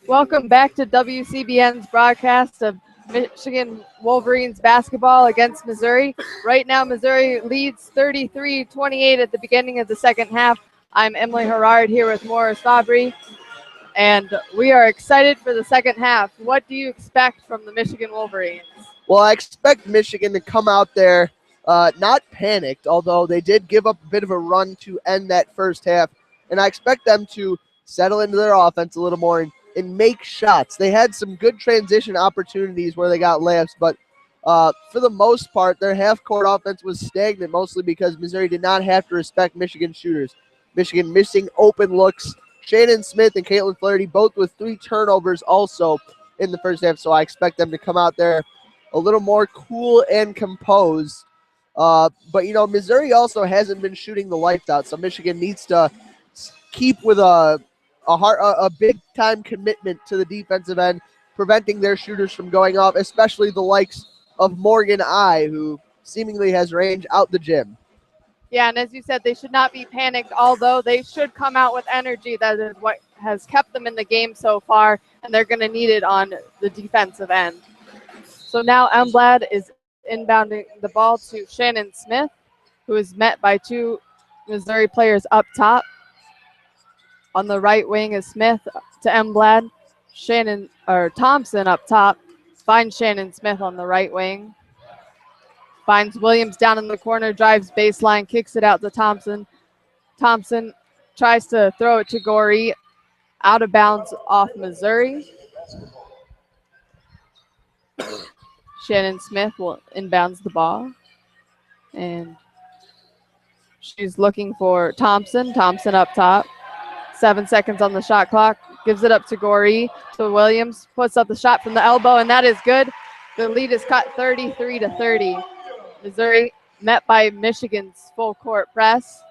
Welcome back to WCBN's broadcast of Michigan Wolverines basketball against Missouri. Right now, Missouri leads 33-28 at the beginning of the second half. I'm Emily Herrard here with Morris Fabry, and we are excited for the second half. What do you expect from the Michigan Wolverines? Well, I expect Michigan to come out there not panicked, although they did give up a bit of a run to end that first half, and I expect them to settle into their offense a little more and make shots. They had some good transition opportunities where they got layups, but for the most part, their half-court offense was stagnant, mostly because Missouri did not have to respect Michigan shooters. Michigan missing open looks. Shannon Smith and Caitlin Flaherty both with 3 turnovers also in the first half, so I expect them to come out there a little more cool and composed. But, Missouri also hasn't been shooting the lights out, so Michigan needs to keep with a big-time commitment to the defensive end, preventing their shooters from going off, especially the likes of Morgan I, who seemingly has range out the gym. Yeah, and as you said, they should not be panicked, although they should come out with energy. That is what has kept them in the game so far, and they're going to need it on the defensive end. So now Emblad is inbounding the ball to Shannon Smith, who is met by 2 Missouri players up top. On the right wing is Smith to Emblad. Thompson up top finds Shannon Smith on the right wing. Finds Williams down in the corner, drives baseline, kicks it out to Thompson. Thompson tries to throw it to Gorey, out of bounds off Missouri. Shannon Smith will inbounds the ball. And she's looking for Thompson. Thompson up top. 7 seconds on the shot clock. Gives it up to Gorey, to Williams. Puts up the shot from the elbow, and that is good. The lead is cut 33-30. Missouri met by Michigan's full court press.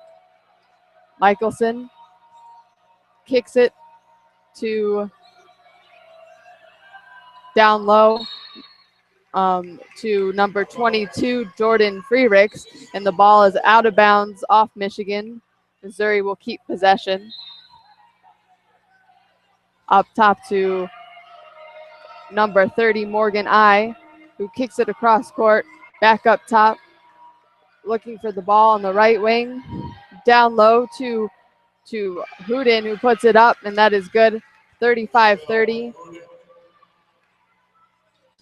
Michelson kicks it to down low to number 22, Jordan Freericks, and the ball is out of bounds off Michigan. Missouri will keep possession. Up top to number 30, Morgan I, who kicks it across court. Back up top, looking for the ball on the right wing. Down low to Hooten, who puts it up, and that is good. 35-30.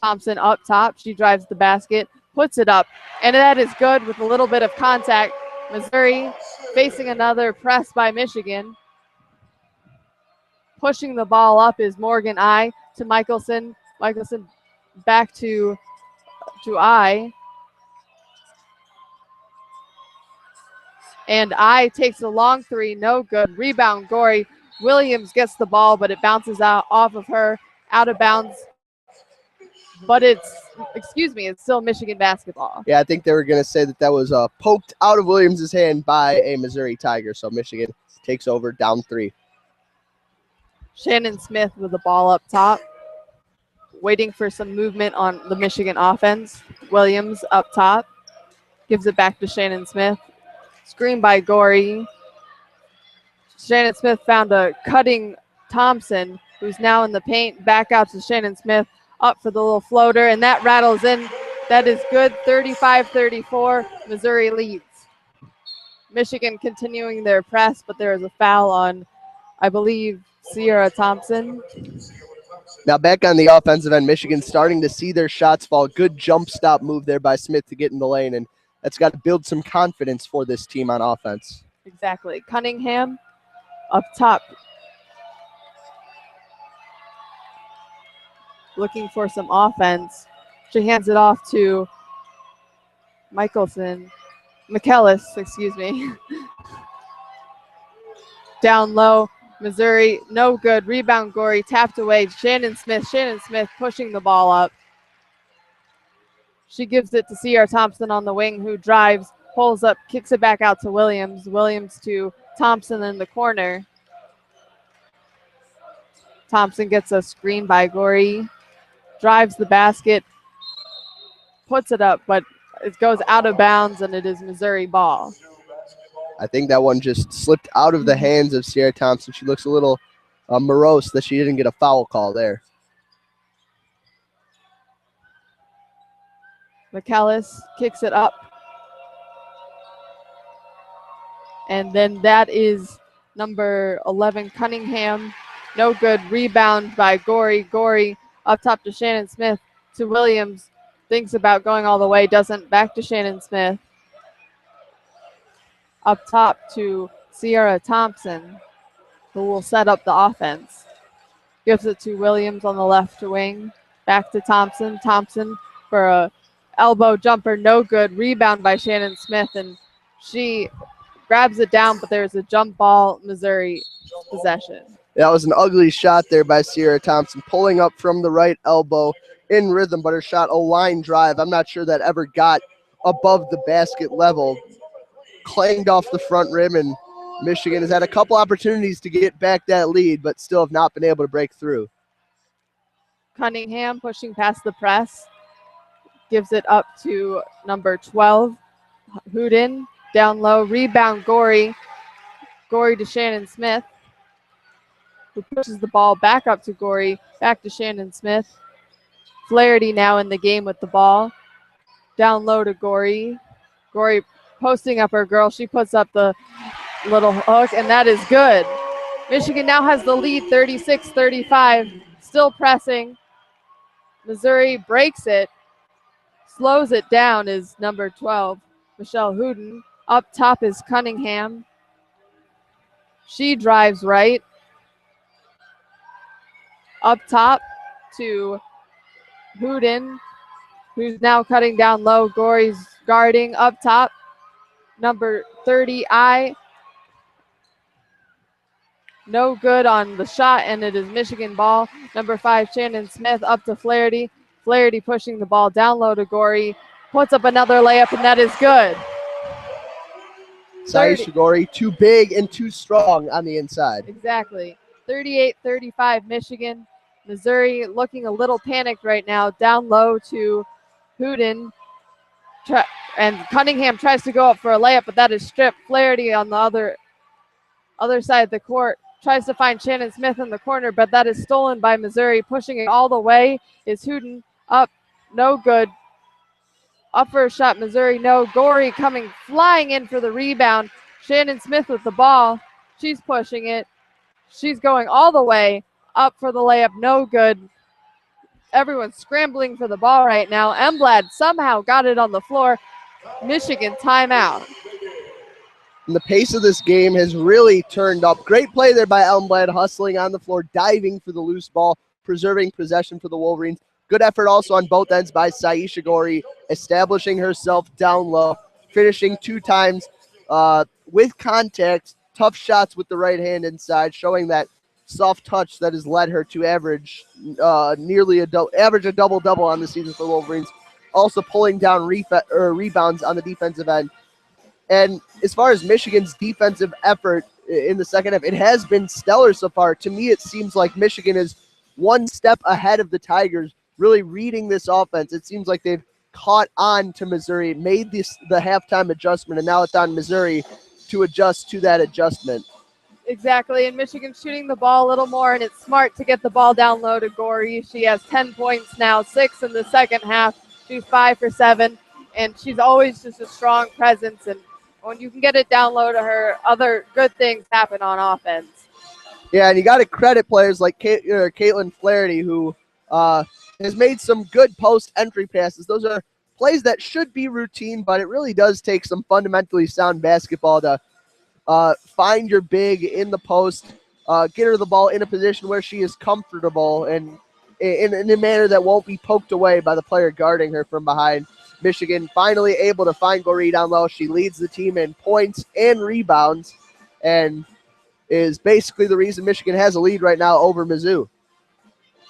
Thompson up top. She drives the basket, puts it up, and that is good with a little bit of contact. Missouri facing another press by Michigan. Pushing the ball up is Morgan I to Michelson. Michelson back to I. And I takes a long 3, no good. Rebound, Gorey. Williams gets the ball, but it bounces out off of her, out of bounds. But it's still Michigan basketball. Yeah, I think they were going to say that was poked out of Williams' hand by a Missouri Tiger, so Michigan takes over down 3. Shannon Smith with the ball up top, waiting for some movement on the Michigan offense. Williams up top, gives it back to Shannon Smith. Screen by Gorey. Shannon Smith found a cutting Thompson, who's now in the paint. Back out to Shannon Smith, up for the little floater, and that rattles in. That is good, 35-34, Missouri leads. Michigan continuing their press, but there is a foul on, I believe, Sierra Thompson. Now back on the offensive end, Michigan starting to see their shots fall. Good jump stop move there by Smith to get in the lane, and that's got to build some confidence for this team on offense. Exactly. Cunningham up top, looking for some offense. She hands it off to McKellis, Down low, Missouri, no good. Rebound, Gorey, tapped away. Shannon Smith pushing the ball up. She gives it to Sierra Thompson on the wing, who drives, pulls up, kicks it back out to Williams. Williams to Thompson in the corner. Thompson gets a screen by Gorey, drives the basket, puts it up, but it goes out of bounds, and it is Missouri ball. I think that one just slipped out of the hands of Sierra Thompson. She looks a little morose that she didn't get a foul call there. McAllis kicks it up. And then that is number 11, Cunningham. No good. Rebound by Gorey. Gorey up top to Shannon Smith, to Williams. Thinks about going all the way. Doesn't. Back to Shannon Smith. Up top to Sierra Thompson, who will set up the offense. Gives it to Williams on the left wing. Back to Thompson. Thompson for a elbow jumper. No good. Rebound by Shannon Smith, and she grabs it down, but there's a jump ball, Missouri possession. That was an ugly shot there by Sierra Thompson, pulling up from the right elbow in rhythm, but her shot, a line drive. I'm not sure that ever got above the basket level. Clanged off the front rim, and Michigan has had a couple opportunities to get back that lead, but still have not been able to break through. Cunningham pushing past the press. Gives it up to number 12, Houdin. Down low, rebound Gorey. Gorey to Shannon Smith, who pushes the ball back up to Gorey, back to Shannon Smith. Flaherty now in the game with the ball. Down low to Gorey. Gorey posting up her girl. She puts up the little hook, and that is good. Michigan now has the lead, 36-35. Still pressing. Missouri breaks it. Slows it down is number 12, Michelle Houdin. Up top is Cunningham. She drives right. Up top to Houdin, who's now cutting down low. Gorey's guarding up top. Number 30, no good on the shot, and it is Michigan ball. Number 5, Shannon Smith up to Flaherty. Flaherty pushing the ball down low to Gorey. Puts up another layup, and that is good. Saisha Gorey, too big and too strong on the inside. Exactly. 38-35 Michigan. Missouri looking a little panicked right now. Down low to Houdin. And Cunningham tries to go up for a layup, but that is stripped. Flaherty on the other side of the court tries to find Shannon Smith in the corner, but that is stolen by Missouri. Pushing it all the way is Houdin. Up, no good. Up for a shot, Missouri, no. Gorey coming flying in for the rebound. Shannon Smith with the ball. She's pushing it. She's going all the way. Up for the layup, no good. Everyone's scrambling for the ball right now. Emblad somehow got it on the floor. Michigan timeout. And the pace of this game has really turned up. Great play there by Elmblad, hustling on the floor, diving for the loose ball, preserving possession for the Wolverines. Good effort also on both ends by Saisha Gorey, establishing herself down low, finishing 2 times with contact, tough shots with the right hand inside, showing that soft touch that has led her to average a double-double on the season for the Wolverines. Also pulling down rebounds on the defensive end. And as far as Michigan's defensive effort in the second half, it has been stellar so far. To me, it seems like Michigan is one step ahead of the Tigers, really reading this offense. It seems like they've caught on to Missouri, made the halftime adjustment, and now it's on Missouri to adjust to that adjustment. Exactly, and Michigan's shooting the ball a little more, and it's smart to get the ball down low to Gorey. She has 10 points now, 6 in the second half. She's 5 for 7, and she's always just a strong presence, and when you can get it down low to her, other good things happen on offense. Yeah, and you got to credit players like Caitlin Flaherty, who has made some good post-entry passes. Those are plays that should be routine, but it really does take some fundamentally sound basketball to find your big in the post, get her the ball in a position where she is comfortable and in a manner that won't be poked away by the player guarding her from behind. Michigan finally able to find Gorey down low. She leads the team in points and rebounds and is basically the reason Michigan has a lead right now over Mizzou.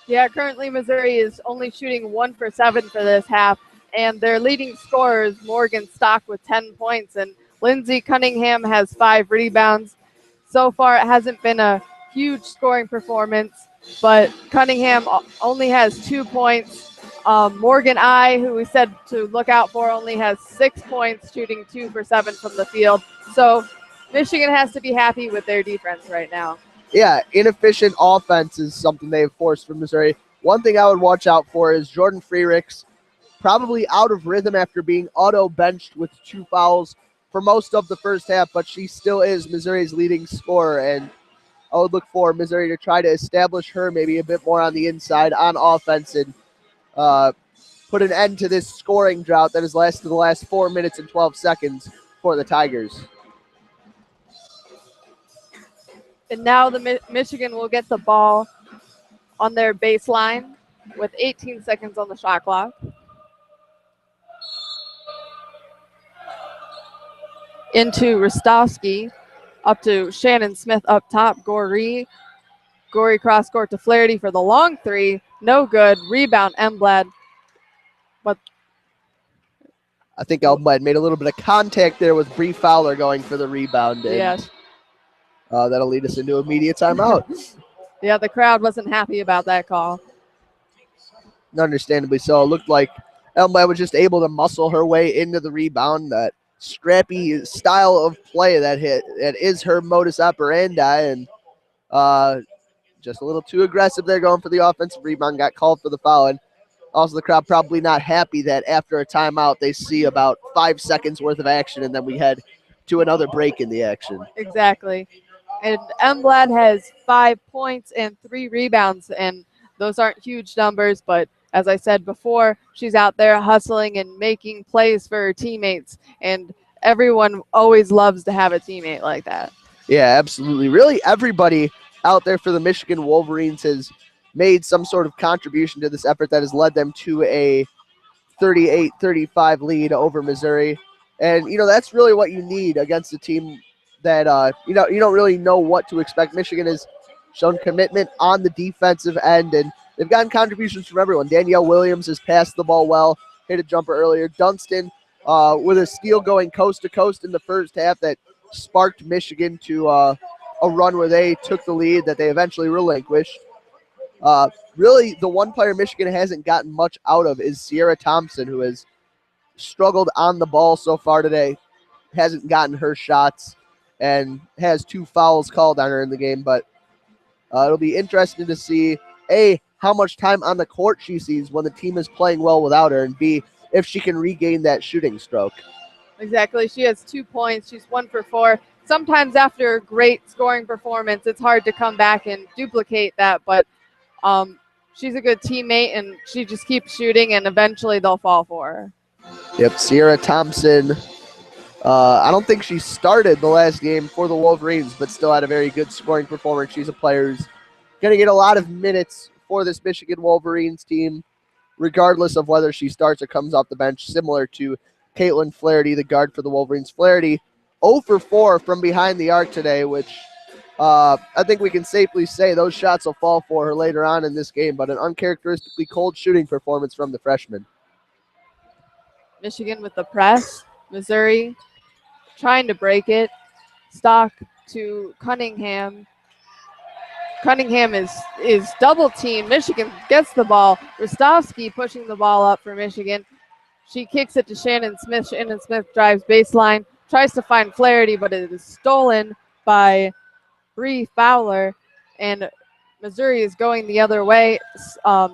Yeah, currently Missouri is only shooting 1 for 7 for this half, and their leading scorer is Morgan Stock with 10 points, and Lindsey Cunningham has 5 rebounds. So far, it hasn't been a huge scoring performance, but Cunningham only has 2 points. Morgan who we said to look out for, only has 6 points, shooting 2 for 7 from the field. So Michigan has to be happy with their defense right now. Yeah, inefficient offense is something they've forced from Missouri. One thing I would watch out for is Jordan Freerichs, probably out of rhythm after being auto-benched with 2 fouls for most of the first half, but she still is Missouri's leading scorer, and I would look for Missouri to try to establish her maybe a bit more on the inside on offense and put an end to this scoring drought that has lasted the last 4 minutes and 12 seconds for the Tigers. And now the Michigan will get the ball on their baseline with 18 seconds on the shot clock. Into Rostowski, up to Shannon Smith up top. Gorey cross court to Flaherty for the long three. No good. Rebound, Emblad. But I think Elmblad made a little bit of contact there with Bree Fowler going for the rebound. And, yes. That'll lead us into immediate timeout. Yeah, the crowd wasn't happy about that call. Understandably so. It looked like Elmblad was just able to muscle her way into the rebound. That scrappy style of play that is her modus operandi, and just a little too aggressive there going for the offensive rebound. Got called for the foul. And also, the crowd probably not happy that after a timeout they see about 5 seconds worth of action, and then we head to another break in the action. Exactly. And Emblad has 5 points and 3 rebounds, and those aren't huge numbers, but as I said before, she's out there hustling and making plays for her teammates, and everyone always loves to have a teammate like that. Yeah, absolutely. Really, everybody out there for the Michigan Wolverines has made some sort of contribution to this effort that has led them to a 38-35 lead over Missouri. And, that's really what you need against a team that, you don't really know what to expect. Michigan has shown commitment on the defensive end, and they've gotten contributions from everyone. Danielle Williams has passed the ball well, hit a jumper earlier. Dunston with a steal going coast to coast in the first half that sparked Michigan to a run where they took the lead that they eventually relinquished. Really, the one player Michigan hasn't gotten much out of is Sierra Thompson, who has struggled on the ball so far today, hasn't gotten her shots, and has 2 fouls called on her in the game. But it'll be interesting to see, A, how much time on the court she sees when the team is playing well without her, and B, if she can regain that shooting stroke. Exactly. She has 2 points. She's 1 for 4. Sometimes after a great scoring performance, it's hard to come back and duplicate that, but she's a good teammate, and she just keeps shooting, and eventually they'll fall for her. Yep, Sierra Thompson. I don't think she started the last game for the Wolverines, but still had a very good scoring performance. She's a player who's going to get a lot of minutes for this Michigan Wolverines team, regardless of whether she starts or comes off the bench, similar to Caitlin Flaherty, the guard for the Wolverines. Flaherty 0 for 4 from behind the arc today, which I think we can safely say those shots will fall for her later on in this game, but an uncharacteristically cold shooting performance from the freshman. Michigan with the press. Missouri trying to break it. Stock to Cunningham. Cunningham is double teamed. Michigan gets the ball. Rostowski pushing the ball up for Michigan. She kicks it to Shannon Smith. Shannon Smith drives baseline, tries to find Flaherty, but it is stolen by Bree Fowler, and Missouri is going the other way.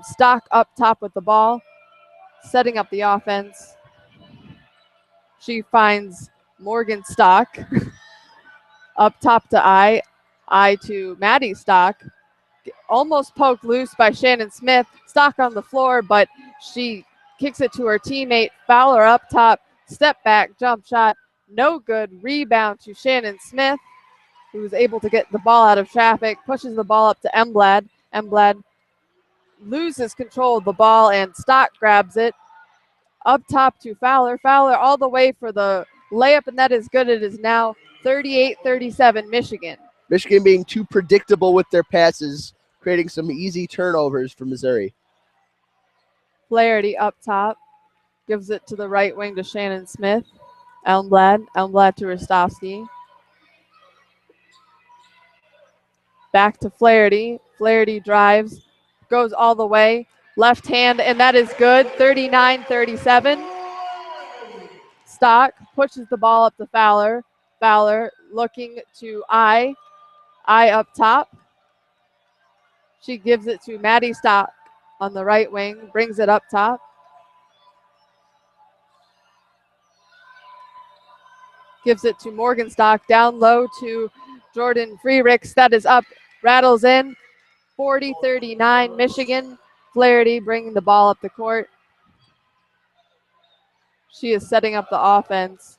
Stock up top with the ball, setting up the offense. She finds Morgan Stock up top to I to Maddie Stock. Almost poked loose by Shannon Smith. Stock on the floor, but she kicks it to her teammate. Fowler up top, step back, jump shot, no good. Rebound to Shannon Smith, who was able to get the ball out of traffic, pushes the ball up to Emblad. Emblad loses control of the ball, and Stock grabs it. Up top to Fowler. Fowler all the way for the layup, and that is good. It is now 38-37 Michigan. Michigan being too predictable with their passes, creating some easy turnovers for Missouri. Flaherty up top, gives it to the right wing to Shannon Smith. Elmblad to Rostowski. Back to Flaherty. Flaherty drives, goes all the way. Left hand, and that is good. 39-37. Stock pushes the ball up to Fowler. Fowler looking to I up top. She gives it to Maddie Stock on the right wing, brings it up top. Gives it to Morgan Stock, down low to Jordan Freericks. That is up, rattles in. 40-39 Michigan. Flaherty bringing the ball up the court. She is setting up the offense.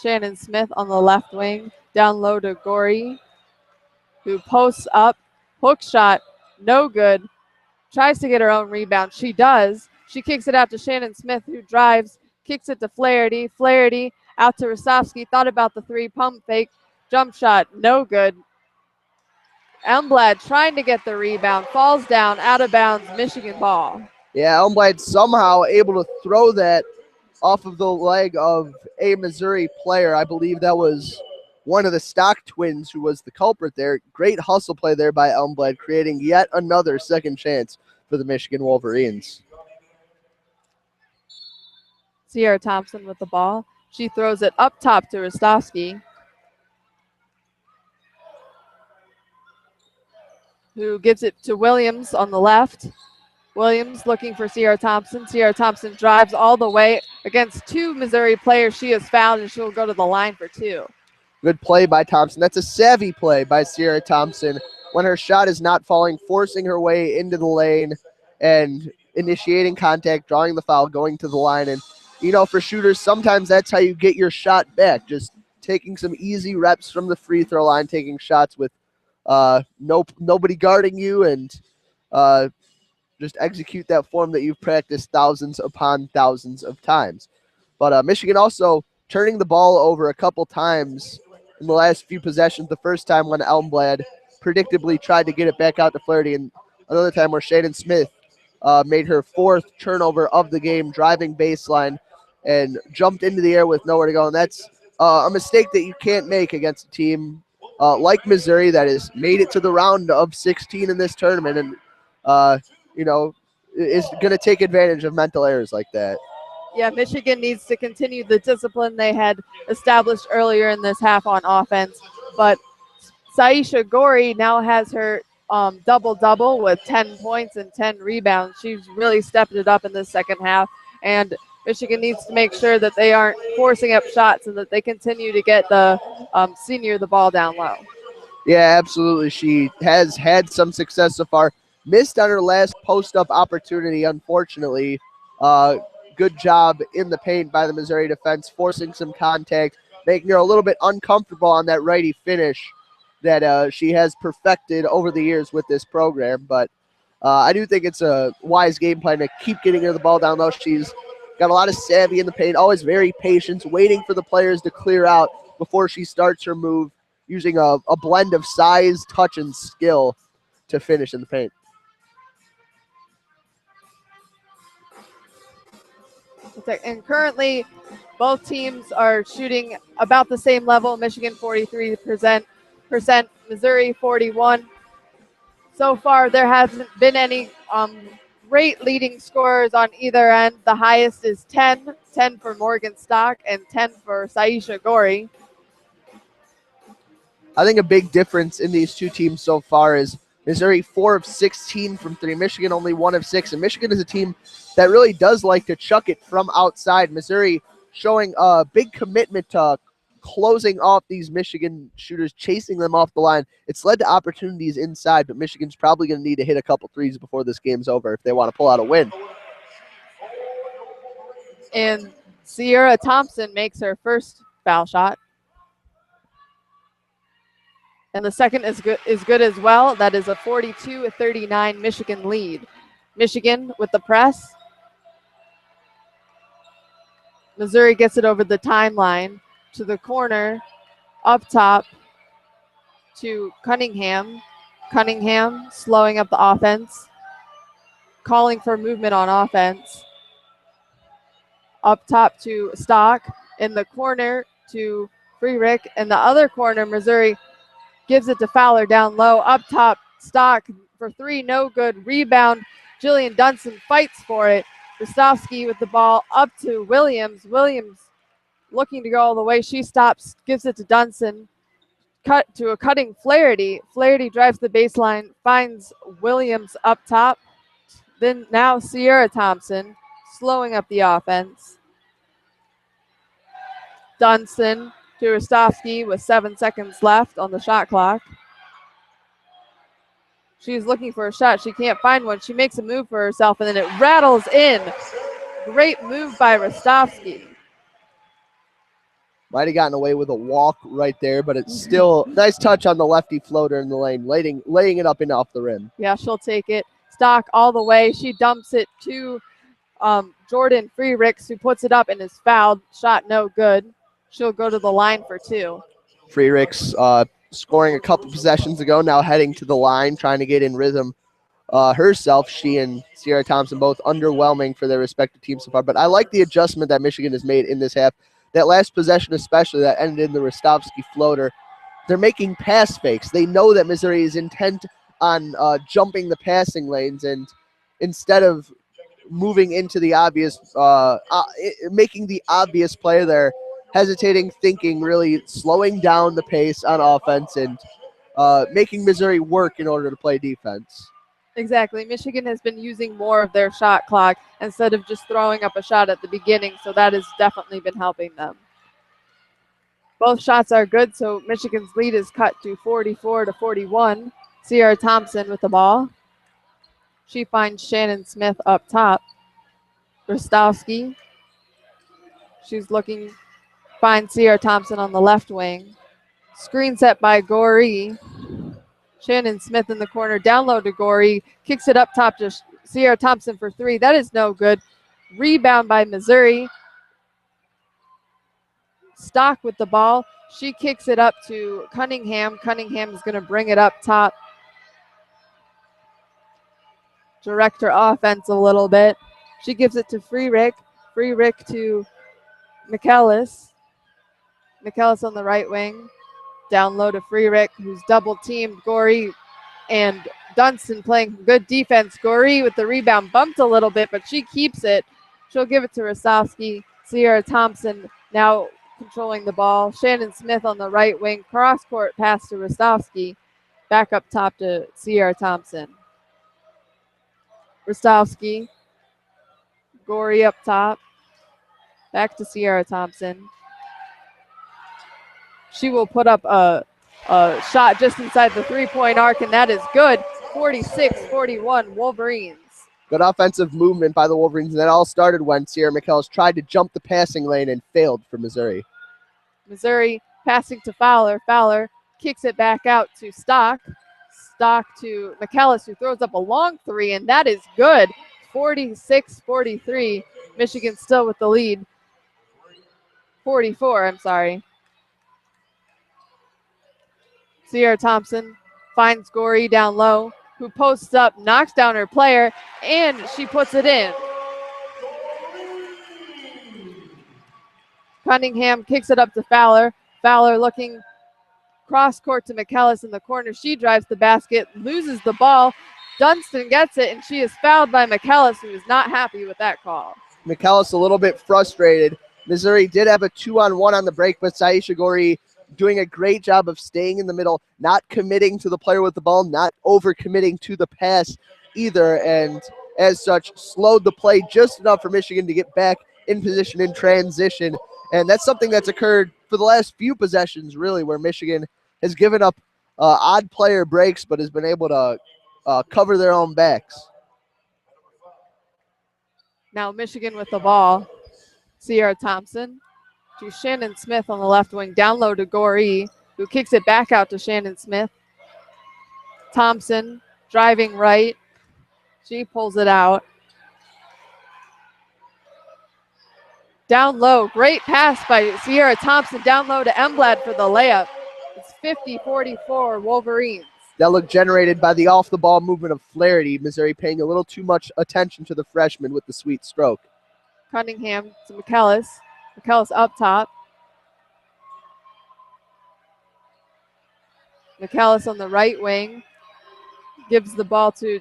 Shannon Smith on the left wing, down low to Gorey, who posts up, hook shot, no good. Tries to get her own rebound. She does. She kicks it out to Shannon Smith, who drives, kicks it to Flaherty. Flaherty out to Rostovsky. Thought about the three, pump fake, jump shot, no good. Elmblad trying to get the rebound, falls down, out of bounds, Michigan ball. Yeah, Elmblad somehow able to throw that off of the leg of a Missouri player. I believe that was one of the Stock twins who was the culprit there. Great hustle play there by Elmblad, creating yet another second chance for the Michigan Wolverines. Sierra Thompson with the ball. She throws it up top to Rostovsky, who gives it to Williams on the left. Williams looking for Sierra Thompson. Sierra Thompson drives all the way against two Missouri players she has found, and she'll go to the line for two. Good play by Thompson. That's a savvy play by Sierra Thompson when her shot is not falling, forcing her way into the lane and initiating contact, drawing the foul, going to the line. And, you know, for shooters, sometimes that's how you get your shot back, just taking some easy reps from the free throw line, taking shots with nobody guarding you, and just execute that form that you've practiced thousands upon thousands of times. But Michigan also turning the ball over a couple times in the last few possessions. The first time when Elmblad predictably tried to get it back out to Flaherty, and another time where Shannon Smith made her fourth turnover of the game, driving baseline and jumped into the air with nowhere to go. And that's a mistake that you can't make against a team like Missouri that has made it to the round of 16 in this tournament, and you know, is going to take advantage of mental errors like that. Yeah, Michigan needs to continue the discipline they had established earlier in this half on offense. But Saisha Gorey now has her double-double with 10 points and 10 rebounds. She's really stepped it up in the second half. And Michigan needs to make sure that they aren't forcing up shots and that they continue to get the senior the ball down low. Yeah, absolutely. She has had some success so far. Missed on her last post-up opportunity, unfortunately. Good job in the paint by the Missouri defense, forcing some contact, making her a little bit uncomfortable on that righty finish that she has perfected over the years with this program. But I do think it's a wise game plan to keep getting her the ball down low. She's got a lot of savvy in the paint, always very patient, waiting for the players to clear out before she starts her move, using a blend of size, touch, and skill to finish in the paint. And currently, both teams are shooting about the same level. Michigan 43%, Missouri 41. So far, there hasn't been any great leading scorers on either end. The highest is 10 for Morgan Stock and 10 for Saisha Gorey. I think a big difference in these two teams so far is Missouri 4 of 16 from three, Michigan only 1 of 6. And Michigan is a team that really does like to chuck it from outside. Missouri showing a big commitment to closing off these Michigan shooters, chasing them off the line. It's led to opportunities inside, but Michigan's probably going to need to hit a couple threes before this game's over if they want to pull out a win. And Sierra Thompson makes her first foul shot. And the second is good as well. That is a 42-39 Michigan lead. Michigan with the press. Missouri gets it over the timeline to the corner, up top to Cunningham. Cunningham slowing up the offense, calling for movement on offense. Up top to Stock, in the corner to Freerick. In the other corner, Missouri gives it to Fowler down low. Up top, Stock for three, no good. Rebound, Jillian Dunson fights for it. Rostovsky with the ball up to Williams. Williams looking to go all the way. She stops, gives it to Dunson. cut to a cutting Flaherty. Flaherty drives the baseline, finds Williams up top. Then now Sierra Thompson slowing up the offense. Dunston to Rostovsky with 7 seconds left on the shot clock. She's looking for a shot. She can't find one. She makes a move for herself, and then it rattles in. Great move by Rostovsky. Might have gotten away with a walk right there, but it's still nice touch on the lefty floater in the lane, laying it up and off the rim. Yeah, she'll take it. Stock all the way. She dumps it to Jordan Freericks, who puts it up and is fouled. Shot no good. She'll go to the line for 2. Freericks scoring a couple possessions ago, now heading to the line, trying to get in rhythm herself. She and Sierra Thompson both underwhelming for their respective teams so far, but I like the adjustment that Michigan has made in this half. That last possession especially that ended in the Rostovsky floater, they're making pass fakes. They know that Missouri is intent on jumping the passing lanes, and instead of moving into the obvious, making the obvious play there, hesitating, thinking, really slowing down the pace on offense and making Missouri work in order to play defense. Exactly. Michigan has been using more of their shot clock instead of just throwing up a shot at the beginning, so that has definitely been helping them. Both shots are good, so Michigan's lead is cut to 44-41. Sierra Thompson with the ball. She finds Shannon Smith up top. Rostovsky. She's looking, finds Sierra Thompson on the left wing. Screen set by Goree. Shannon Smith in the corner, down low to Goree, kicks it up top to Sierra Thompson for 3. That is no good. Rebound by Missouri. Stock with the ball. She kicks it up to Cunningham. Cunningham is going to bring it up top. Direct her offense a little bit. She gives it to Freerick. Freerick to McKellis. McKellis on the right wing. Down low to Freerick, who's double teamed. Goree and Dunston playing good defense. Goree with the rebound, bumped a little bit, but she keeps it. She'll give it to Rostovsky. Sierra Thompson now controlling the ball. Shannon Smith on the right wing. Cross court pass to Rostovsky. Back up top to Sierra Thompson. Rostovsky. Goree up top. Back to Sierra Thompson. She will put up a shot just inside the 3-point arc, and that is good. 46-41 Wolverines. Good offensive movement by the Wolverines, and that all started when Sierra McKellis tried to jump the passing lane and failed for Missouri. Missouri passing to Fowler. Fowler kicks it back out to Stock. Stock to McKellis, who throws up a long 3, and that is good. 46-43. Michigan still with the lead. 44, I'm sorry. Sierra Thompson finds Goree down low, who posts up, knocks down her player, and she puts it in. Cunningham kicks it up to Fowler. Fowler looking cross court to McKellis in the corner. She drives the basket, loses the ball. Dunston gets it, and she is fouled by McKellis, who is not happy with that call. McKellis a little bit frustrated. Missouri did have a 2-on-1 on the break, but Saisha Goree doing a great job of staying in the middle, not committing to the player with the ball, not over-committing to the pass either, and as such, slowed the play just enough for Michigan to get back in position in transition. And that's something that's occurred for the last few possessions, really, where Michigan has given up odd player breaks but has been able to cover their own backs. Now Michigan with the ball. Sierra Thompson to Shannon Smith on the left wing. Down low to Goree, who kicks it back out to Shannon Smith. Thompson driving right. She pulls it out. Down low, great pass by Sierra Thompson. Down low to Emblad for the layup. It's 50-44 Wolverines. That look generated by the off-the-ball movement of Flaherty. Missouri paying a little too much attention to the freshman with the sweet stroke. Cunningham to McKellis. McKellis up top. McKellis on the right wing. Gives the ball to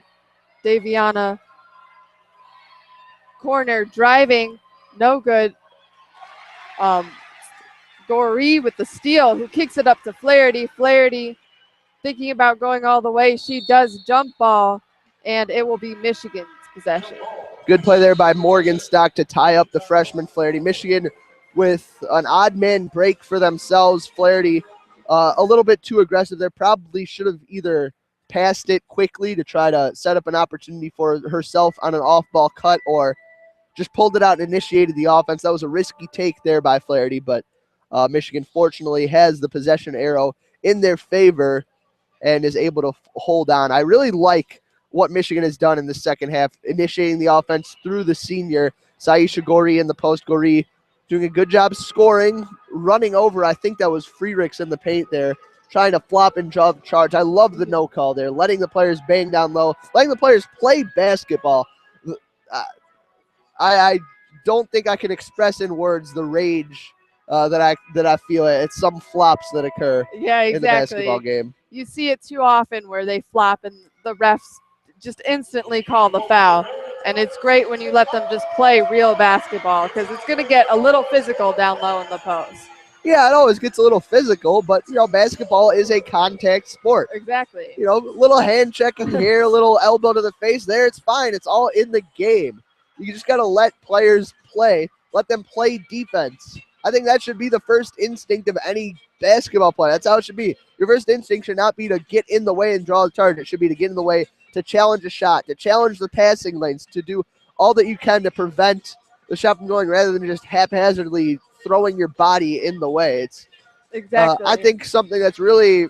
Daviana. Corner, driving, no good. Goree with the steal, who kicks it up to Flaherty. Flaherty thinking about going all the way. She does jump ball, and it will be Michigan's possession. Good play there by Morgenstock to tie up the freshman Flaherty. Michigan with an odd man break for themselves. Flaherty a little bit too aggressive there. Probably should have either passed it quickly to try to set up an opportunity for herself on an off-ball cut, or just pulled it out and initiated the offense. That was a risky take there by Flaherty, but Michigan fortunately has the possession arrow in their favor and is able to hold on. I really like what Michigan has done in the second half, initiating the offense through the senior, Saisha Goree in the post. Goree doing a good job scoring, running over, I think that was Freericks in the paint there, trying to flop and charge. I love the no call there, letting the players bang down low, letting the players play basketball. I don't think I can express in words the rage that I feel. It's some flops that occur in the basketball game. You see it too often where they flop and the refs just instantly call the foul. And it's great when you let them just play real basketball, because it's going to get a little physical down low in the post. Yeah, it always gets a little physical, but, basketball is a contact sport. Exactly. Little hand checking here, a little elbow to the face there, it's fine. It's all in the game. You just got to let players play, let them play defense. I think that should be the first instinct of any basketball player. That's how it should be. Your first instinct should not be to get in the way and draw the charge. It should be to get in the way, to challenge a shot, to challenge the passing lanes, to do all that you can to prevent the shot from going, rather than just haphazardly throwing your body in the way. It's exactly. I think something that's really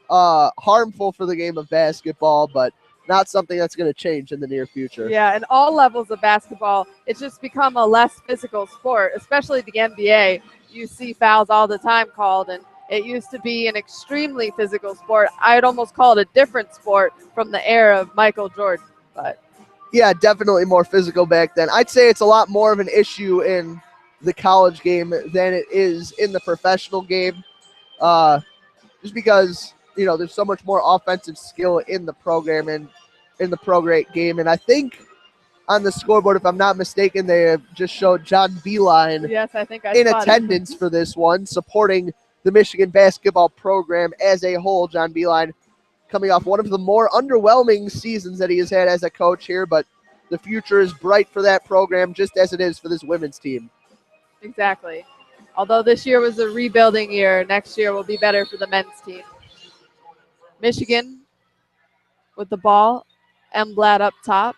harmful for the game of basketball, but not something that's going to change in the near future. Yeah, in all levels of basketball, it's just become a less physical sport, especially the NBA. You see fouls all the time called, and it used to be an extremely physical sport. I'd almost call it a different sport from the era of Michael Jordan. But yeah, definitely more physical back then. I'd say it's a lot more of an issue in the college game than it is in the professional game, just because there's so much more offensive skill in the program and in the pro game. And I think on the scoreboard, if I'm not mistaken, they have just showed John Beeline in attendance for this one, supporting the Michigan basketball program as a whole. John Beeline coming off one of the more underwhelming seasons that he has had as a coach here, but the future is bright for that program, just as it is for this women's team. Exactly. Although this year was a rebuilding year, next year will be better for the men's team. Michigan with the ball. Emblad up top.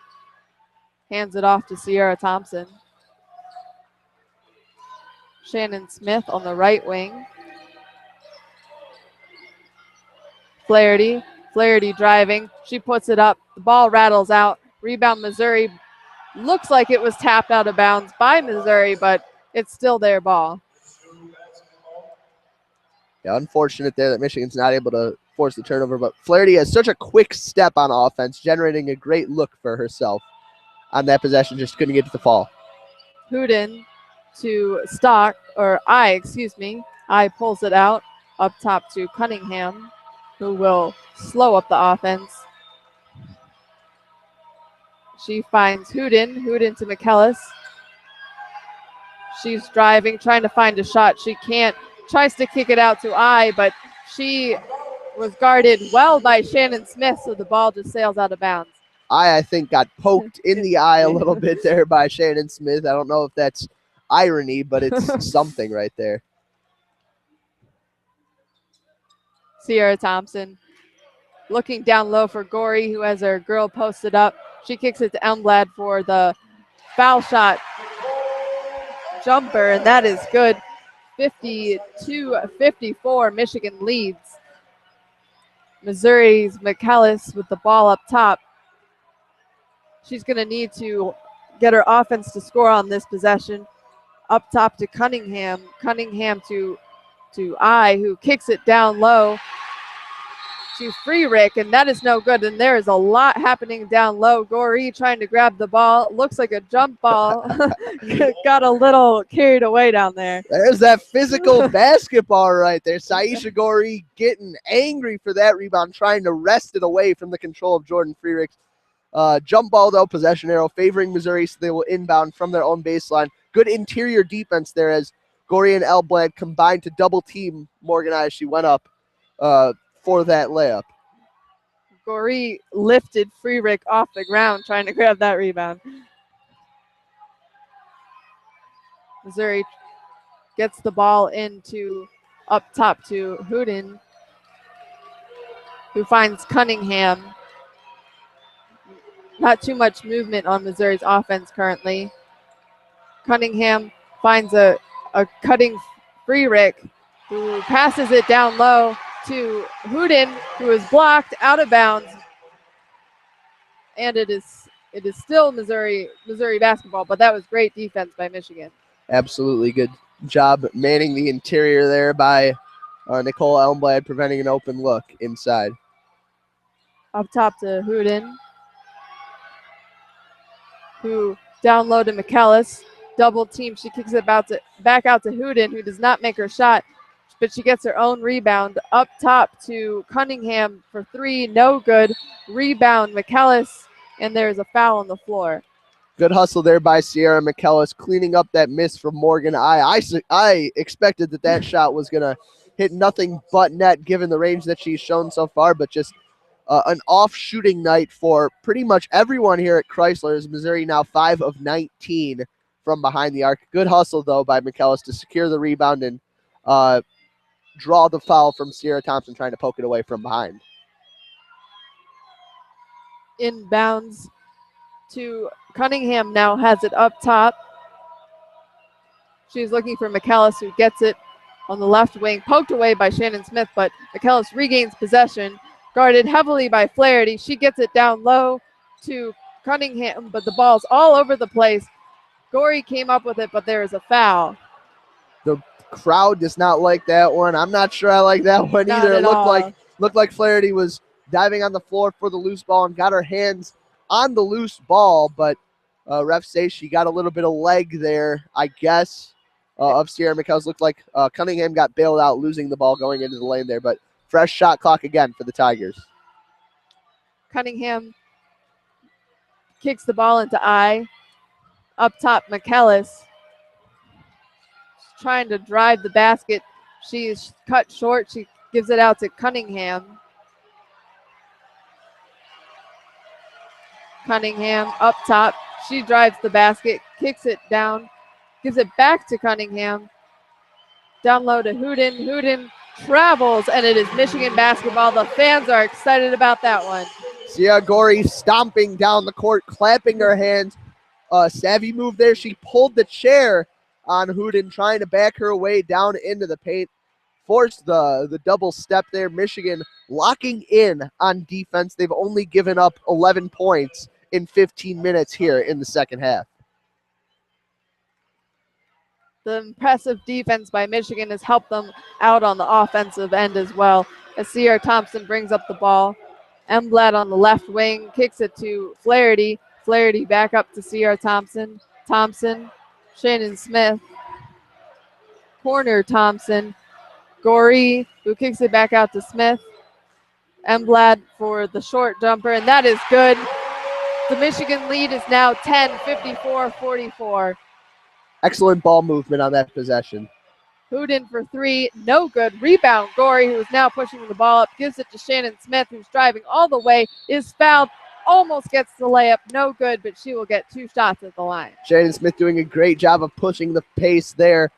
Hands it off to Sierra Thompson. Shannon Smith on the right wing. Flaherty driving. She puts it up. The ball rattles out. Rebound Missouri. Looks like it was tapped out of bounds by Missouri, but it's still their ball. Yeah, unfortunate there that Michigan's not able to force the turnover, but Flaherty has such a quick step on offense, generating a great look for herself on that possession. Just couldn't get to the fall. Hooten to I pulls it out up top to Cunningham, who will slow up the offense. She finds Hooten to McKellis. She's driving, trying to find a shot. She can't. Tries to kick it out to but she was guarded well by Shannon Smith, so the ball just sails out of bounds. I think got poked in the eye a little bit there by Shannon Smith. I don't know if that's irony, but it's something right there. Sierra Thompson looking down low for Goree, who has her girl posted up. She kicks it to Elmblad for the foul shot jumper, and that is good. 52-54, Michigan leads. Missouri's McKellis with the ball up top. She's going to need to get her offense to score on this possession. Up top to Cunningham. Cunningham to who kicks it down low to Freerick, and that is no good. And there is a lot happening down low. Goree trying to grab the ball. Looks like a jump ball. Got a little carried away down there. There's that physical basketball right there. Saisha Goree getting angry for that rebound, trying to wrest it away from the control of Jordan Freerick. Jump ball, though, possession arrow favoring Missouri, so they will inbound from their own baseline. Good interior defense there as Gory and Elblad combined to double team Morgan I as she went up for that layup. Gory lifted Freerick off the ground trying to grab that rebound. Missouri gets the ball into up top to Hooten, who finds Cunningham. Not too much movement on Missouri's offense currently. Cunningham finds a cutting Freerick, who passes it down low to Hooten, who is blocked out of bounds. And it is still Missouri basketball, but that was great defense by Michigan. Absolutely good job manning the interior there by Nicole Elmblad, preventing an open look inside. Up top to Hooten, who down low to McKellis. Double team. She kicks it back out to Hooten, who does not make her shot, but she gets her own rebound. Up top to Cunningham for three. No good. Rebound McKellis, and there's a foul on the floor. Good hustle there by Sierra McKellis, cleaning up that miss from Morgan I expected that shot was going to hit nothing but net given the range that she's shown so far, but just an off shooting night for pretty much everyone here at Chrysler. As Missouri now 5 of 19 from behind the arc. Good hustle, though, by McKellis to secure the rebound and draw the foul from Sierra Thompson trying to poke it away from behind. Inbounds to Cunningham now has it up top. She's looking for McKellis, who gets it on the left wing, poked away by Shannon Smith, but McKellis regains possession, guarded heavily by Flaherty. She gets it down low to Cunningham, but the ball's all over the place. Gory came up with it, but there is a foul. The crowd does not like that one. I'm not sure I like that one Not either. It at all. looked like Flaherty was diving on the floor for the loose ball and got her hands on the loose ball, but refs say she got a little bit of leg there, I guess, of Sierra McKellis. Looked like Cunningham got bailed out, losing the ball going into the lane there, but fresh shot clock again for the Tigers. Cunningham kicks the ball into I. Up top, McKellis trying to drive the basket. She is cut short. She gives it out to Cunningham. Cunningham up top. She drives the basket, kicks it down, gives it back to Cunningham. Down low to Hooten. Hooten travels, and it is Michigan basketball. The fans are excited about that one. Sia Gory stomping down the court, clapping her hands. Savvy move there. She pulled the chair on Hooten, trying to back her way down into the paint. Forced the double step there. Michigan locking in on defense. They've only given up 11 points in 15 minutes here in the second half. The impressive defense by Michigan has helped them out on the offensive end as well. As Sierra Thompson brings up the ball. Emblad on the left wing, kicks it to Flaherty. Flaherty back up to Sierra Thompson. Thompson, Shannon Smith. Corner Thompson. Gory, who kicks it back out to Smith. Emblad for the short jumper, and that is good. The Michigan lead is now 10, 54-44. Excellent ball movement on that possession. Hooten for three, no good. Rebound, Gory, who is now pushing the ball up, gives it to Shannon Smith, who's driving all the way, is fouled, almost gets the layup, no good, but she will get 2 shots at the line. Shannon Smith doing a great job of pushing the pace there,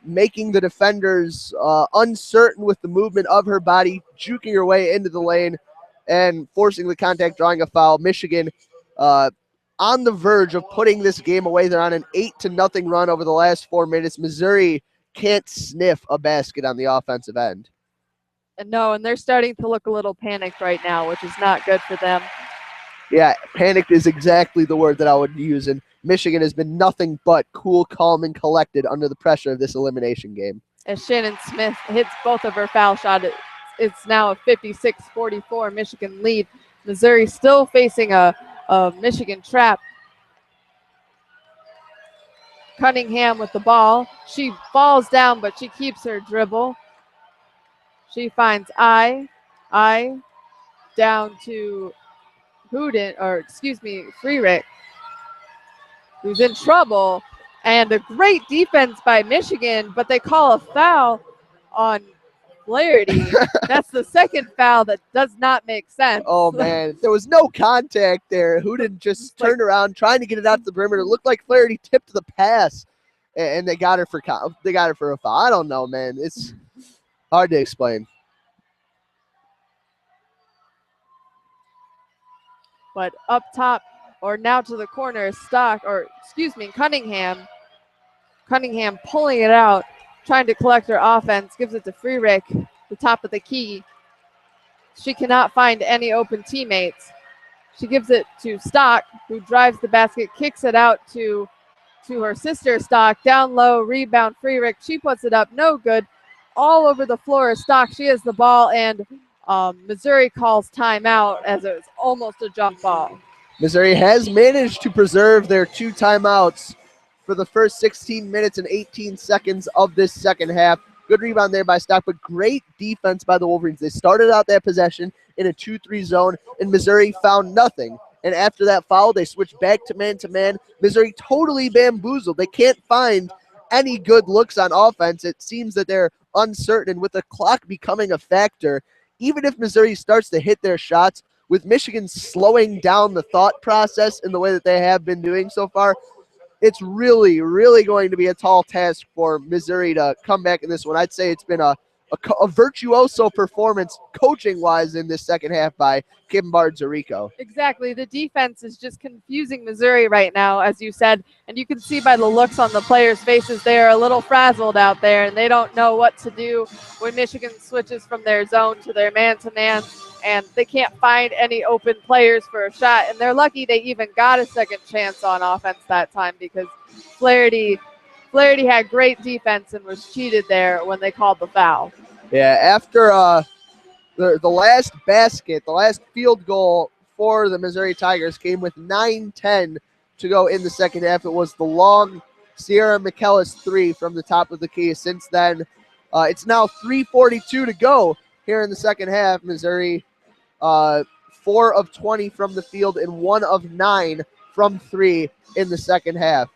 making the defenders uncertain with the movement of her body, juking her way into the lane, and forcing the contact, drawing a foul. Michigan on the verge of putting this game away. They're on an 8-0 run over the last 4 minutes. Missouri can't sniff a basket on the offensive end. No, and they're starting to look a little panicked right now, which is not good for them. Yeah, panicked is exactly the word that I would use, and Michigan has been nothing but cool, calm, and collected under the pressure of this elimination game. As Shannon Smith hits both of her foul shots, it's now a 56-44 Michigan lead. Missouri still facing a Michigan trap. Cunningham with the ball. She falls down, but she keeps her dribble. She finds I down to Freerick, who's in trouble, And a great defense by Michigan, but they call a foul on Flaherty. That's the second foul that does not make sense. Oh, man. There was no contact there. Hooten just turned around trying to get it out to the perimeter. It looked like Flaherty tipped the pass, and they got her for a foul. I don't know, man. It's hard to explain. But up top, or now to the corner, Cunningham. Cunningham pulling it out, trying to collect her offense, gives it to Freerick, the top of the key. She cannot find any open teammates. She gives it to Stock, who drives the basket, kicks it out to her sister Stock. Down low, rebound, Freerick. She puts it up, no good. All over the floor is Stock. She has the ball, and Missouri calls timeout as it was almost a jump ball. Missouri has managed to preserve their 2 timeouts for the first 16 minutes and 18 seconds of this second half. Good rebound there by Stock, but great defense by the Wolverines. They started out that possession in a 2-3 zone, and Missouri found nothing. And after that foul, they switched back to man-to-man. Missouri totally bamboozled. They can't find any good looks on offense. It seems that they're uncertain, and with the clock becoming a factor, even if Missouri starts to hit their shots, with Michigan slowing down the thought process in the way that they have been doing so far, it's really, really going to be a tall task for Missouri to come back in this one. I'd say it's been a virtuoso performance coaching-wise in this second half by Kim Bard-Zarico. Exactly. The defense is just confusing Missouri right now, as you said, and you can see by the looks on the players' faces they are a little frazzled out there, and they don't know what to do when Michigan switches from their zone to their man-to-man, and they can't find any open players for a shot, and they're lucky they even got a second chance on offense that time because Flaherty had great defense and was cheated there when they called the foul. Yeah, after the last basket, the last field goal for the Missouri Tigers came with 9:10 to go in the second half. It was the long Sierra McKellis 3 from the top of the key. Since then, it's now 3:42 to go here in the second half. Missouri 4 of 20 from the field and 1 of 9 from 3 in the second half.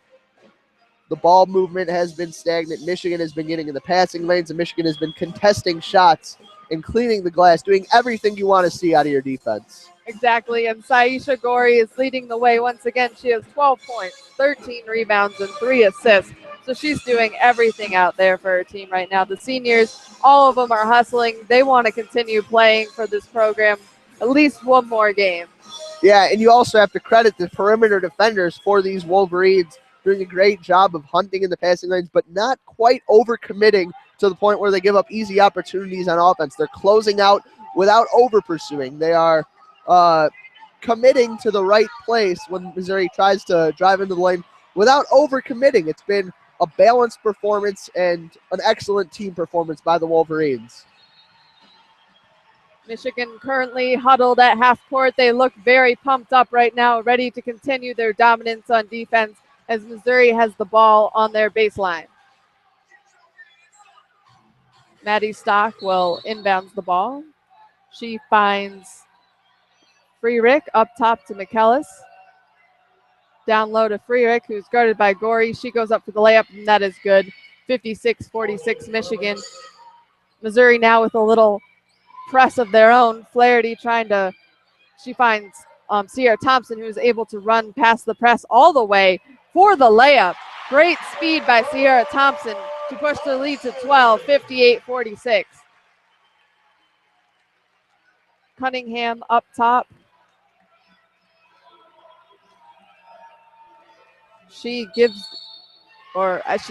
The ball movement has been stagnant. Michigan has been getting in the passing lanes, and Michigan has been contesting shots and cleaning the glass, doing everything you want to see out of your defense. Exactly, and Saisha Gori is leading the way once again. She has 12 points, 13 rebounds, and 3 assists. So she's doing everything out there for her team right now. The seniors, all of them are hustling. They want to continue playing for this program at least one more game. Yeah, and you also have to credit the perimeter defenders for these Wolverines, doing a great job of hunting in the passing lanes, but not quite overcommitting to the point where they give up easy opportunities on offense. They're closing out without over-pursuing. They are committing to the right place when Missouri tries to drive into the lane without over-committing. It's been a balanced performance and an excellent team performance by the Wolverines. Michigan currently huddled at half court. They look very pumped up right now, ready to continue their dominance on defense as Missouri has the ball on their baseline. Maddie Stock will inbounds the ball. She finds Freerick up top to McKellis. Down low to Freerick, who's guarded by Gori. She goes up for the layup, and that is good. 56-46 Michigan. Missouri now with a little press of their own. Flaherty she finds Sierra Thompson, who's able to run past the press all the way for the layup. Great speed by Sierra Thompson to push the lead to 12, 58-46. Cunningham up top. She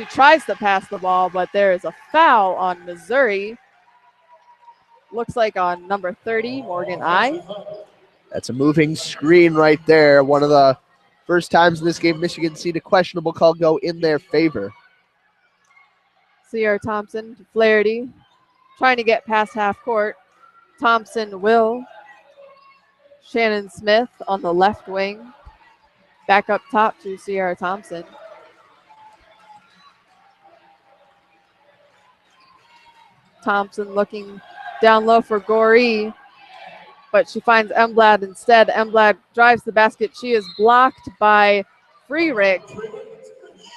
tries to pass the ball, but there is a foul on Missouri. Looks like on number 30, Morgan I. That's a moving screen right there. One of the first times in this game Michigan seen a questionable call go in their favor. Sierra Thompson to Flaherty, trying to get past half court. Thompson will. Shannon Smith on the left wing. Back up top to Sierra Thompson. Thompson looking down low for Gori, but she finds Emblad instead. Emblad drives the basket. She is blocked by Freerick,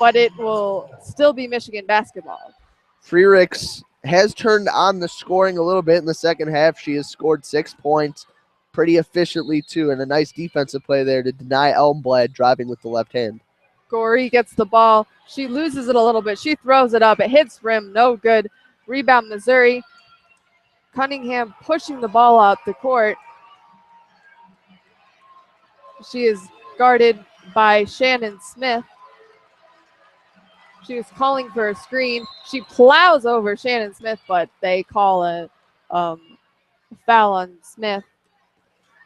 but it will still be Michigan basketball. Freericks has turned on the scoring a little bit in the second half. She has scored 6 points pretty efficiently, too, and a nice defensive play there to deny Elmblad driving with the left hand. Goree gets the ball. She loses it a little bit. She throws it up. It hits rim. No good. Rebound, Missouri. Cunningham pushing the ball out the court. She is guarded by Shannon Smith. She was calling for a screen. She plows over Shannon Smith, but they call a foul on Smith.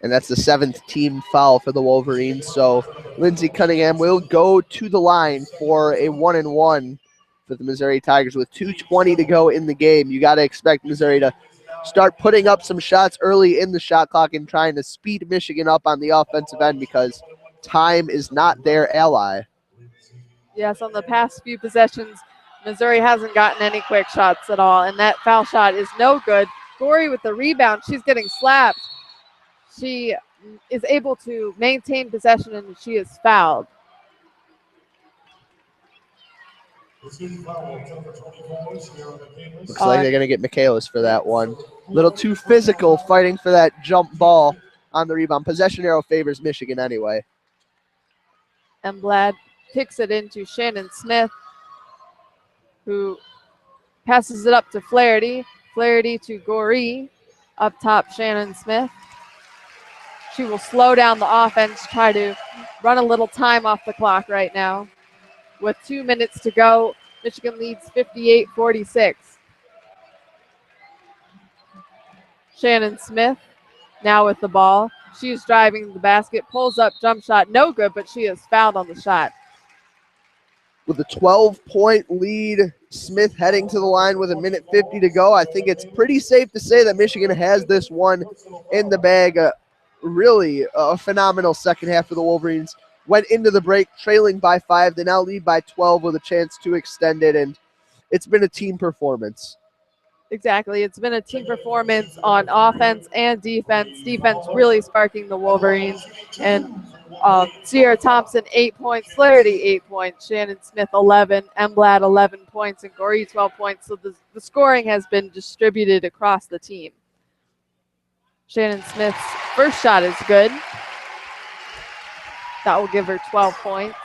And that's the 7th team foul for the Wolverines. So Lindsey Cunningham will go to the line for a 1-and-1 for the Missouri Tigers with 2:20 to go in the game. You got to expect Missouri to start putting up some shots early in the shot clock and trying to speed Michigan up on the offensive end because time is not their ally. Yes, on the past few possessions, Missouri hasn't gotten any quick shots at all, and that foul shot is no good. Goree with the rebound. She's getting slapped. She is able to maintain possession, and she is fouled. Looks like they're going to get Michaelis for that one. A little too physical fighting for that jump ball on the rebound. Possession arrow favors Michigan anyway. Elmblad kicks it into Shannon Smith, who passes it up to Flaherty. Flaherty to Goree. Up top, Shannon Smith. She will slow down the offense, try to run a little time off the clock right now. With 2 minutes to go, Michigan leads 58-46. Shannon Smith now with the ball. She's driving the basket, pulls up, jump shot, no good, but she is fouled on the shot. With a 12-point lead, Smith heading to the line with 1:50 to go. I think it's pretty safe to say that Michigan has this one in the bag. Really a phenomenal second half for the Wolverines. Went into the break trailing by 5. They now lead by 12 with a chance to extend it, and it's been a team performance. Exactly. It's been a team performance on offense and defense. Defense really sparking the Wolverines. And Sierra Thompson, 8 points. Flaherty, 8 points. Shannon Smith, 11. Elmblad, 11 points. And Goree, 12 points. So the scoring has been distributed across the team. Shannon Smith's first shot is good. That will give her 12 points.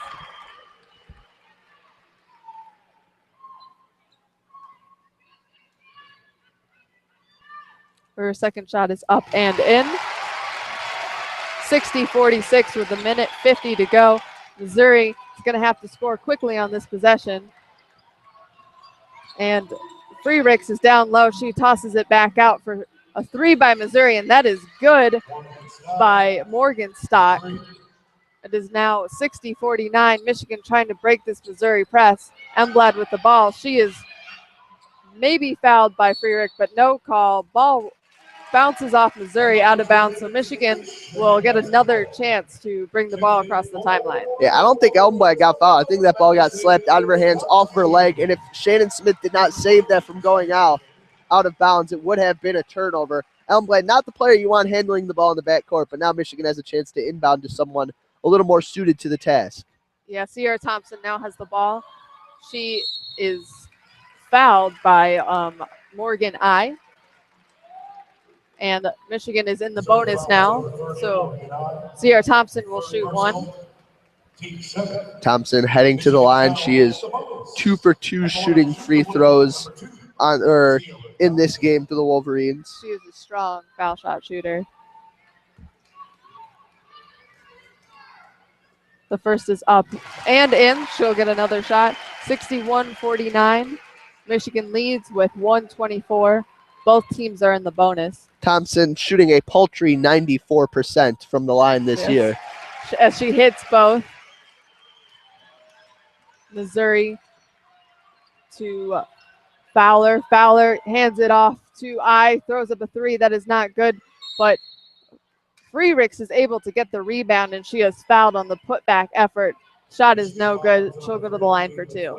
Her second shot is up and in. 60-46 with 1:50 to go. Missouri is going to have to score quickly on this possession. And Freericks is down low. She tosses it back out for a 3 by Missouri, and that is good by Morgan Stock. It is now 60-49. Michigan trying to break this Missouri press. Elmblad with the ball. She is maybe fouled by Freerick, but no call. Ball bounces off Missouri out of bounds, so Michigan will get another chance to bring the ball across the timeline. Yeah, I don't think Elmblad got fouled. I think that ball got slapped out of her hands, off her leg, and if Shannon Smith did not save that from going out of bounds, it would have been a turnover. Elmblad, not the player you want handling the ball in the backcourt, but now Michigan has a chance to inbound to someone a little more suited to the task. Yeah, Sierra Thompson now has the ball. She is fouled by Morgan I. And Michigan is in the bonus now. So Sierra Thompson will shoot 1. Thompson heading to the line. She is 2 for 2 shooting free throws in this game for the Wolverines. She is a strong foul shot shooter. The first is up and in. She'll get another shot. 61-49. Michigan leads with 1:24. Both teams are in the bonus. Thompson shooting a paltry 94% from the line this year. As she hits both. Missouri to Fowler. Fowler hands it off to I. Throws up a 3. That is not good. But Freericks is able to get the rebound, and she is fouled on the putback effort. Shot is no good. She'll go to the line for 2.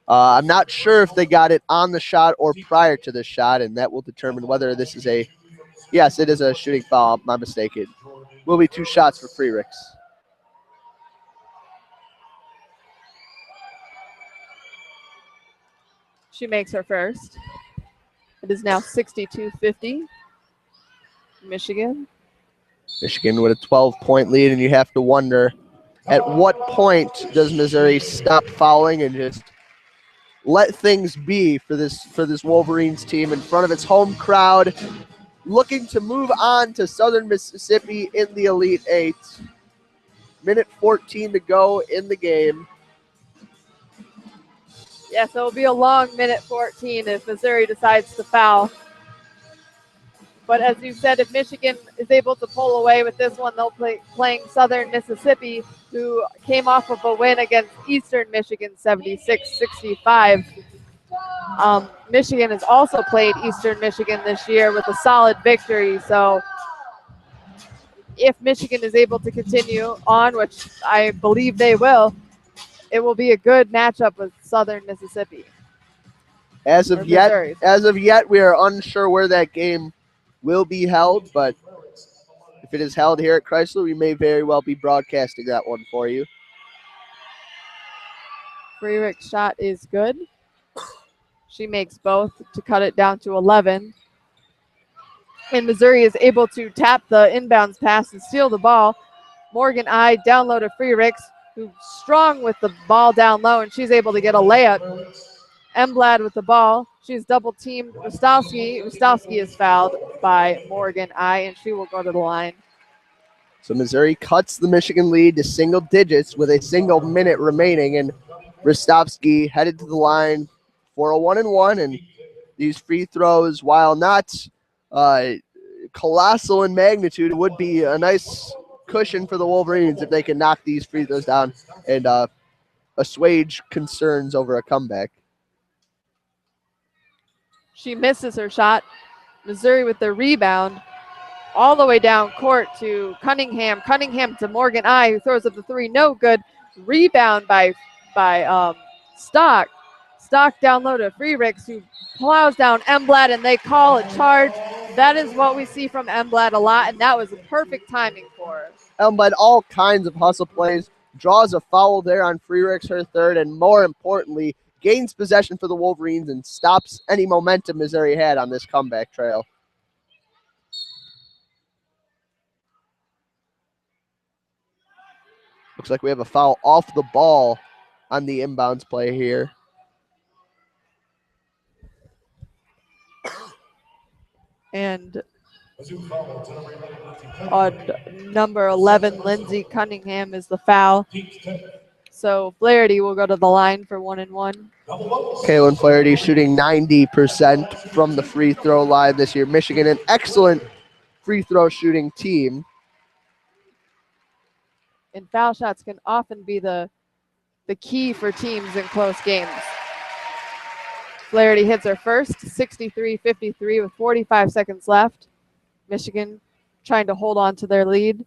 I'm not sure if they got it on the shot or prior to the shot, and that will determine whether this is a – yes, it is a shooting foul. My mistake. It will be 2 shots for Freericks. She makes her first. It is now 62-50. Michigan. Michigan with a 12-point lead, and you have to wonder at what point does Missouri stop fouling and just let things be for this Wolverines team in front of its home crowd, looking to move on to Southern Mississippi in the Elite Eight. Minute 14 to go in the game. Yes, it will be a long minute 14 if Missouri decides to foul. But as you said, if Michigan is able to pull away with this one, they'll playing Southern Mississippi, who came off of a win against Eastern Michigan 76-65. Michigan has also played Eastern Michigan this year with a solid victory. So if Michigan is able to continue on, which I believe they will, it will be a good matchup with Southern Mississippi. As of yet, we are unsure where that game will be held, but if it is held here at Chrysler, we may very well be broadcasting that one for you. Freerich's shot is good. She makes both to cut it down to 11. And Missouri is able to tap the inbounds pass and steal the ball. Morgan I down low to Freerichs, who's strong with the ball down low, and she's able to get a layup. Emblad with the ball. She's double-teamed Rostowski. Rostowski is fouled by Morgan I, and she will go to the line. So Missouri cuts the Michigan lead to single digits with a single minute remaining, and Rostowski headed to the line for a 1-and-1, and these free throws, while not colossal in magnitude, would be a nice cushion for the Wolverines if they can knock these free throws down and assuage concerns over a comeback. She misses her shot. Missouri with the rebound all the way down court to Cunningham. Cunningham to Morgan I, who throws up the three. No good. Rebound by Stock. Stock down low to Freerichs, who plows down Emblad, and they call a charge. That is what we see from Emblad a lot, and that was a perfect timing for her. Emblad, all kinds of hustle plays, draws a foul there on Freerichs, her third, and more importantly, gains possession for the Wolverines and stops any momentum Missouri had on this comeback trail. Looks like we have a foul off the ball on the inbounds play here. And on number 11, Lindsey Cunningham is the foul. So Flaherty will go to the line for 1-and-1. Kaylin Flaherty shooting 90% from the free throw line this year. Michigan, an excellent free throw shooting team. And foul shots can often be the key for teams in close games. Flaherty hits her first, 63-53 with 45 seconds left. Michigan trying to hold on to their lead.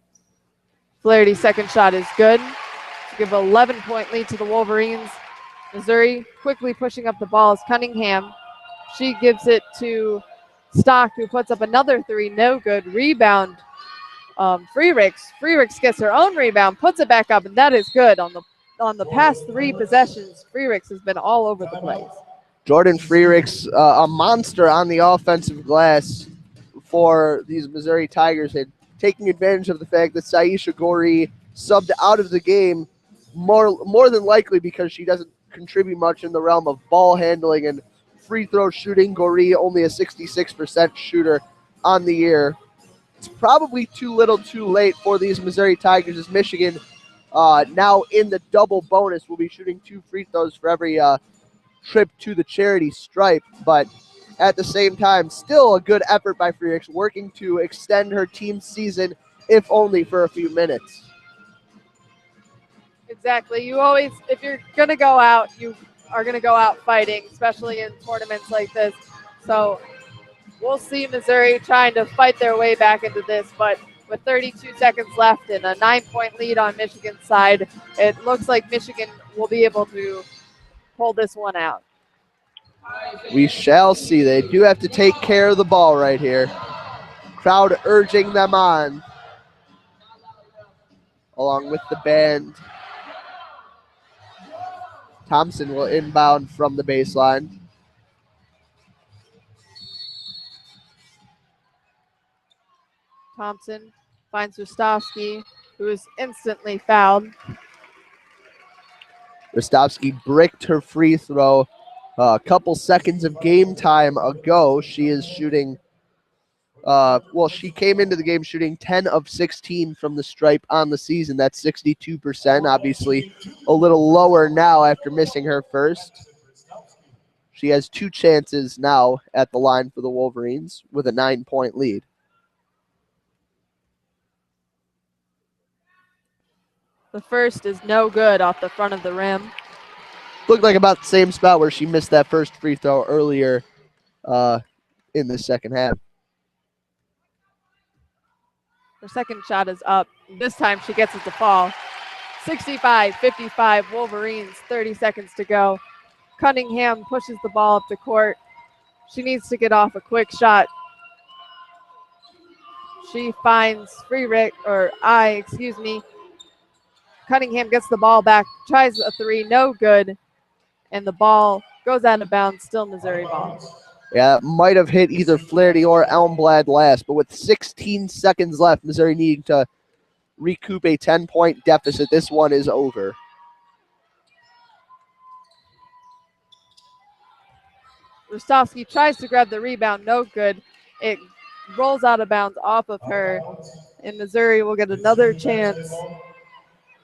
Flaherty's second shot is good to give an 11-point lead to the Wolverines. Missouri quickly pushing up the ball is Cunningham. She gives it to Stock, who puts up another three. No good. Rebound. Freerichs. Freerichs gets her own rebound, puts it back up, and that is good. On the past three possessions, Freerichs has been all over the place. Jordan Freerichs, a monster on the offensive glass for these Missouri Tigers, and taking advantage of the fact that Saisha Goree subbed out of the game more than likely because she doesn't contribute much in the realm of ball handling and free throw shooting. Goree only a 66% shooter on the year. It's probably too little too late for these Missouri Tigers, as Michigan now in the double bonus will be shooting 2 free throws for every trip to the charity stripe, but at the same time, still a good effort by Freerichs, working to extend her team's season, if only for a few minutes. Exactly. You always, if you're going to go out, you are going to go out fighting, especially in tournaments like this. So we'll see Missouri trying to fight their way back into this, but with 32 seconds left and a 9-point lead on Michigan's side, it looks like Michigan will be able to pull this one out. We shall see. They do have to take care of the ball right here. Crowd urging them on, along with the band. Thompson will inbound from the baseline. Thompson finds Rostovsky, who is instantly fouled. Rostovsky bricked her free throw a couple seconds of game time ago. She is shooting, she came into the game shooting 10 of 16 from the stripe on the season. That's 62%, obviously a little lower now after missing her first. She has 2 chances now at the line for the Wolverines with a 9-point lead. The first is no good off the front of the rim. Looked like about the same spot where she missed that first free throw earlier in the second half. Her second shot is up. This time she gets it to fall. 65-55 Wolverines, 30 seconds to go. Cunningham pushes the ball up the court. She needs to get off a quick shot. She finds Cunningham gets the ball back, tries a 3, no good. And the ball goes out of bounds, still Missouri ball. Yeah, it might have hit either Flaherty or Elmblad last, but with 16 seconds left, Missouri needing to recoup a 10-point deficit. This one is over. Rostovsky tries to grab the rebound, no good. It rolls out of bounds off of her, and Missouri will get another chance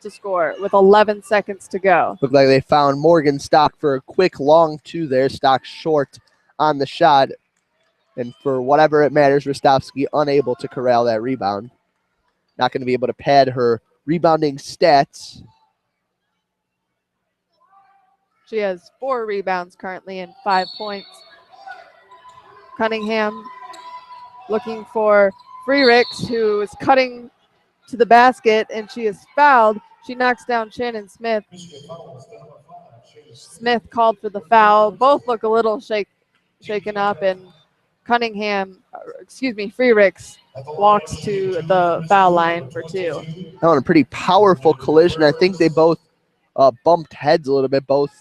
to score with 11 seconds to go. Looked like they found Morgan Stock for a quick long 2 there. Stock short on the shot. And for whatever it matters, Rostovsky unable to corral that rebound. Not going to be able to pad her rebounding stats. She has 4 rebounds currently and 5 points. Cunningham looking for Freericks, who is cutting to the basket, and she is fouled. She knocks down Shannon Smith. Smith called for the foul. Both look a little shaken up, and Freericks walks to the foul line for 2. That was a pretty powerful collision. I think they both bumped heads a little bit, both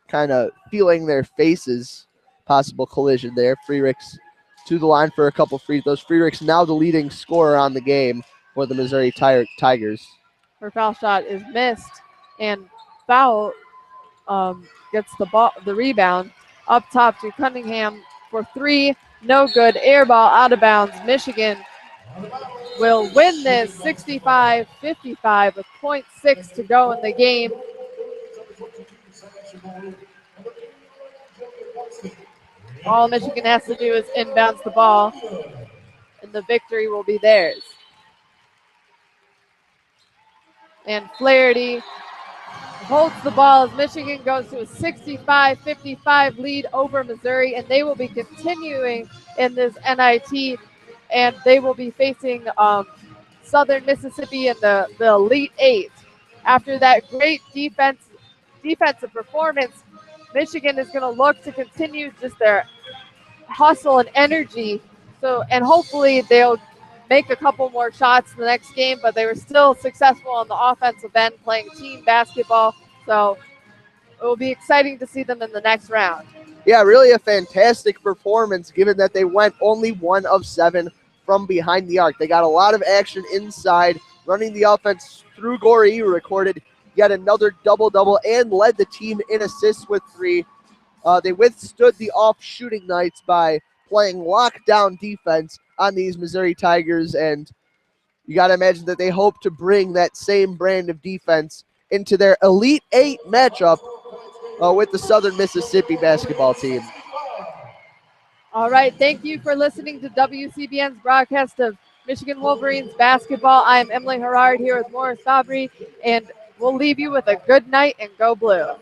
kind of feeling their faces. Possible collision there. Freericks to the line for a couple free throws. Freericks now the leading scorer on the game for the Missouri Tigers. Her foul shot is missed, and foul gets the rebound up top to Cunningham for 3. No good. Air ball out of bounds. Michigan will win this 65-55 with 0.6 to go in the game. All Michigan has to do is inbounds the ball, and the victory will be theirs. And Flaherty holds the ball as Michigan goes to a 65-55 lead over Missouri, and they will be continuing in this NIT, and they will be facing Southern Mississippi in the Elite 8. After that great defensive performance, Michigan is going to look to continue just their hustle and energy. And hopefully they'll make a couple more shots in the next game, but they were still successful on the offensive end playing team basketball. So it will be exciting to see them in the next round. Yeah, really a fantastic performance given that they went only 1 of 7 from behind the arc. They got a lot of action inside, running the offense through Gorey, who recorded yet another double-double and led the team in assists with 3. They withstood the off-shooting nights by playing lockdown defense on these Missouri Tigers, and you got to imagine that they hope to bring that same brand of defense into their Elite 8 matchup with the Southern Mississippi basketball team. All right, thank you for listening to WCBN's broadcast of Michigan Wolverines basketball. I am Emily Herard here with Morris Fabry, and we'll leave you with a good night and go blue.